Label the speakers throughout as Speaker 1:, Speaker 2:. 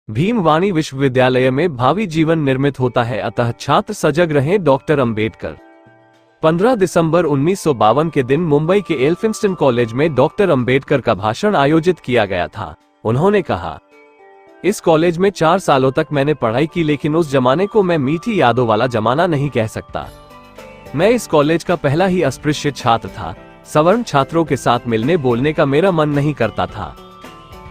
Speaker 1: भीमवाणी विश्वविद्यालय में भावी जीवन निर्मित होता है, अतः छात्र सजग रहें। डॉक्टर अंबेडकर। 15 दिसंबर 1952 के दिन मुंबई के एल्फिंस्टन कॉलेज में डॉक्टर अंबेडकर का भाषण आयोजित किया गया था। उन्होंने कहा, इस कॉलेज में 4 सालों तक मैंने पढ़ाई की, लेकिन उस जमाने को मैं मीठी यादों वाला जमाना नहीं कह सकता। मैं इस कॉलेज का पहला ही अस्पृश्य छात्र था। सवर्ण छात्रों के साथ मिलने बोलने का मेरा मन नहीं करता था।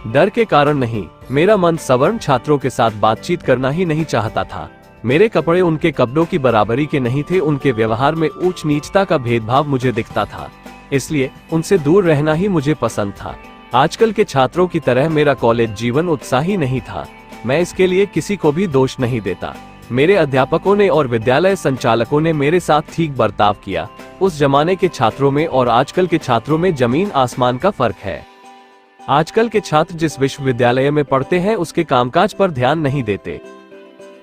Speaker 1: डर के कारण नहीं, मेरा मन सवर्ण छात्रों के साथ बातचीत करना ही नहीं चाहता था। मेरे कपड़े उनके कपड़ों की बराबरी के नहीं थे, उनके व्यवहार में ऊंच नीचता का भेदभाव मुझे दिखता था, इसलिए उनसे दूर रहना ही मुझे पसंद था। आजकल के छात्रों की तरह मेरा कॉलेज जीवन उत्साही नहीं था। मैं इसके लिए किसी को भी दोष नहीं देता। मेरे अध्यापकों ने और विद्यालय संचालकों ने मेरे साथ ठीक बर्ताव किया। उस जमाने के छात्रों में और आजकल के छात्रों में जमीन आसमान का फर्क है। आजकल के छात्र जिस विश्वविद्यालय में पढ़ते हैं उसके कामकाज पर ध्यान नहीं देते।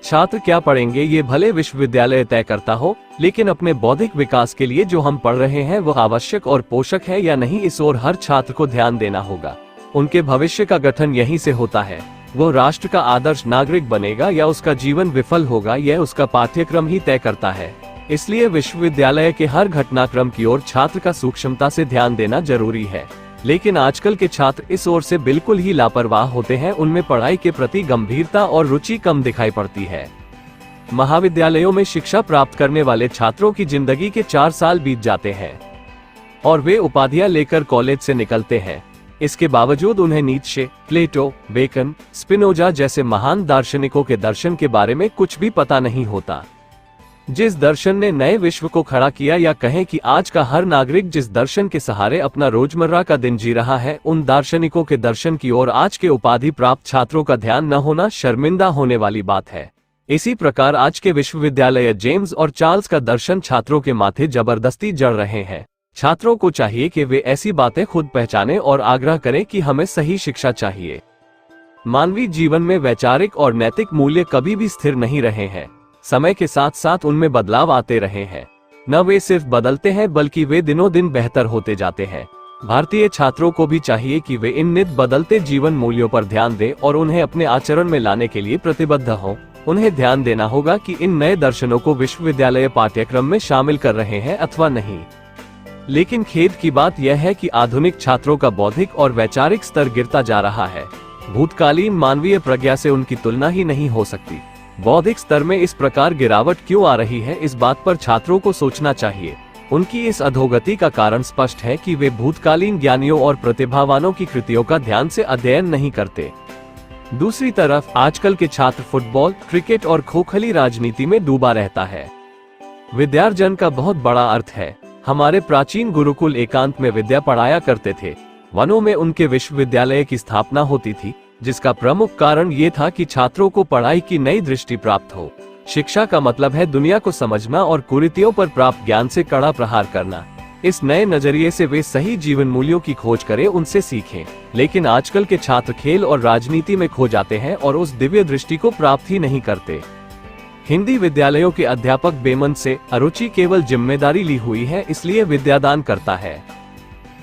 Speaker 1: छात्र क्या पढ़ेंगे ये भले विश्वविद्यालय तय करता हो, लेकिन अपने बौद्धिक विकास के लिए जो हम पढ़ रहे हैं वह आवश्यक और पोषक है या नहीं, इस ओर हर छात्र को ध्यान देना होगा। उनके भविष्य का गठन यहीं से होता है। वो राष्ट्र का आदर्श नागरिक बनेगा या उसका जीवन विफल होगा, यह उसका पाठ्यक्रम ही तय करता है। इसलिए विश्वविद्यालय के हर घटनाक्रम की ओर छात्र का सूक्ष्मता से ध्यान देना जरूरी है। लेकिन आजकल के छात्र इस ओर से बिल्कुल ही लापरवाह होते हैं। उनमें पढ़ाई के प्रति गंभीरता और रुचि कम दिखाई पड़ती है। महाविद्यालयों में शिक्षा प्राप्त करने वाले छात्रों की जिंदगी के 4 साल बीत जाते हैं और वे उपाधियां लेकर कॉलेज से निकलते हैं। इसके बावजूद उन्हें नीत्शे, प्लेटो, बेकन, स्पिनोजा जैसे महान दार्शनिकों के दर्शन के बारे में कुछ भी पता नहीं होता। जिस दर्शन ने नए विश्व को खड़ा किया, या कहें कि आज का हर नागरिक जिस दर्शन के सहारे अपना रोजमर्रा का दिन जी रहा है, उन दार्शनिकों के दर्शन की ओर आज के उपाधि प्राप्त छात्रों का ध्यान न होना शर्मिंदा होने वाली बात है। इसी प्रकार आज के विश्वविद्यालय जेम्स और चार्ल्स का दर्शन छात्रों के माथे जबरदस्ती जड़ रहे हैं। छात्रों को चाहिए कि वे ऐसी बातें खुद पहचानें और आग्रह करें कि हमें सही शिक्षा चाहिए। मानवीय जीवन में वैचारिक और नैतिक मूल्य कभी भी स्थिर नहीं रहे हैं। समय के साथ साथ उनमें बदलाव आते रहे हैं। न वे सिर्फ बदलते हैं बल्कि वे दिनों दिन बेहतर होते जाते हैं। भारतीय छात्रों को भी चाहिए कि वे इन नित बदलते जीवन मूल्यों पर ध्यान दें और उन्हें अपने आचरण में लाने के लिए प्रतिबद्ध हों। उन्हें ध्यान देना होगा कि इन नए दर्शनों को विश्वविद्यालय पाठ्यक्रम में शामिल कर रहे हैं अथवा नहीं। लेकिन खेद की बात यह है कि आधुनिक छात्रों का बौद्धिक और वैचारिक स्तर गिरता जा रहा है। भूतकालीन मानवीय प्रज्ञा से उनकी तुलना ही नहीं हो सकती। बौद्धिक स्तर में इस प्रकार गिरावट क्यों आ रही है, इस बात पर छात्रों को सोचना चाहिए। उनकी इस अधोगति का कारण स्पष्ट है कि वे भूतकालीन ज्ञानियों और प्रतिभावानों की कृतियों का ध्यान से अध्ययन नहीं करते। दूसरी तरफ आजकल के छात्र फुटबॉल, क्रिकेट और खोखली राजनीति में डूबा रहता है। विद्यार्जन का बहुत बड़ा अर्थ है। हमारे प्राचीन गुरुकुल एकांत में विद्या पढ़ाया करते थे। वनों में उनके विश्वविद्यालय की स्थापना होती थी, जिसका प्रमुख कारण ये था कि छात्रों को पढ़ाई की नई दृष्टि प्राप्त हो। शिक्षा का मतलब है दुनिया को समझना और कुरीतियों पर प्राप्त ज्ञान से कड़ा प्रहार करना। इस नए नजरिए से वे सही जीवन मूल्यों की खोज करें, उनसे सीखें। लेकिन आजकल के छात्र खेल और राजनीति में खो जाते हैं और उस दिव्य दृष्टि को प्राप्त ही नहीं करते। हिंदी विद्यालयों के अध्यापक बेमन से अरुचि केवल जिम्मेदारी ली हुई है, इसलिए विद्यादान करता है।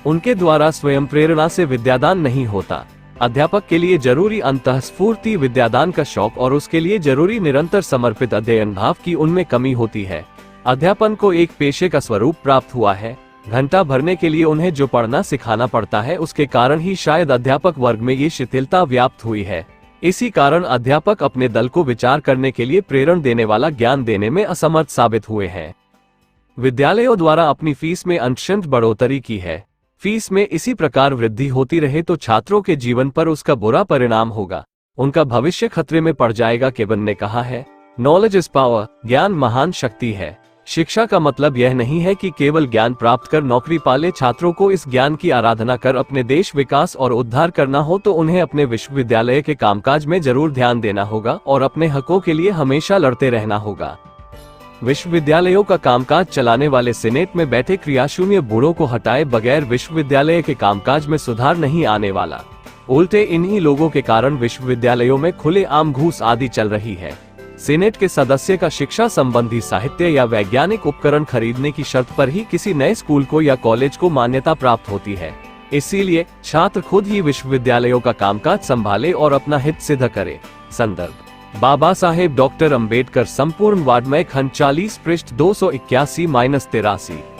Speaker 1: उनके द्वारा स्वयं प्रेरणा से विद्यादान नहीं होता। अध्यापक के लिए जरूरी अंतःस्फूर्ति विद्यादान का शौक और उसके लिए जरूरी निरंतर समर्पित अध्ययन भाव की उनमें कमी होती है। अध्यापन को एक पेशे का स्वरूप प्राप्त हुआ है। घंटा भरने के लिए उन्हें जो पढ़ना सिखाना पड़ता है, उसके कारण ही शायद अध्यापक वर्ग में ये शिथिलता व्याप्त हुई है। इसी कारण अध्यापक अपने दल को विचार करने के लिए प्रेरणा देने वाला ज्ञान देने में असमर्थ साबित हुए हैं। विद्यालयों द्वारा अपनी फीस में अंशतः बढ़ोतरी की है। फीस में इसी प्रकार वृद्धि होती रहे तो छात्रों के जीवन पर उसका बुरा परिणाम होगा। उनका भविष्य खतरे में पड़ जाएगा। केबन ने कहा है, नॉलेज इज पावर, ज्ञान महान शक्ति है। शिक्षा का मतलब यह नहीं है कि केवल ज्ञान प्राप्त कर नौकरी पाले। छात्रों को इस ज्ञान की आराधना कर अपने देश विकास और उद्धार करना हो तो उन्हें अपने विश्वविद्यालय के कामकाज में जरूर ध्यान देना होगा और अपने हकों के लिए हमेशा लड़ते रहना होगा। विश्वविद्यालयों का कामकाज चलाने वाले सीनेट में बैठे क्रियाशून्य बूढ़ों को हटाए बगैर विश्वविद्यालय के कामकाज में सुधार नहीं आने वाला। उल्टे इन्हीं लोगों के कारण विश्वविद्यालयों में खुले आम घूस आदि चल रही है। सीनेट के सदस्य का शिक्षा संबंधी साहित्य या वैज्ञानिक उपकरण खरीदने की शर्त पर ही किसी नए स्कूल को या कॉलेज को मान्यता प्राप्त होती है। इसीलिए छात्र खुद ही विश्वविद्यालयों का कामकाज संभाले और अपना हित सिद्ध करे। संदर्भ बाबा साहेब डॉक्टर अंबेडकर संपूर्ण वाड्मय खंड 40 पृष्ठ 281-83।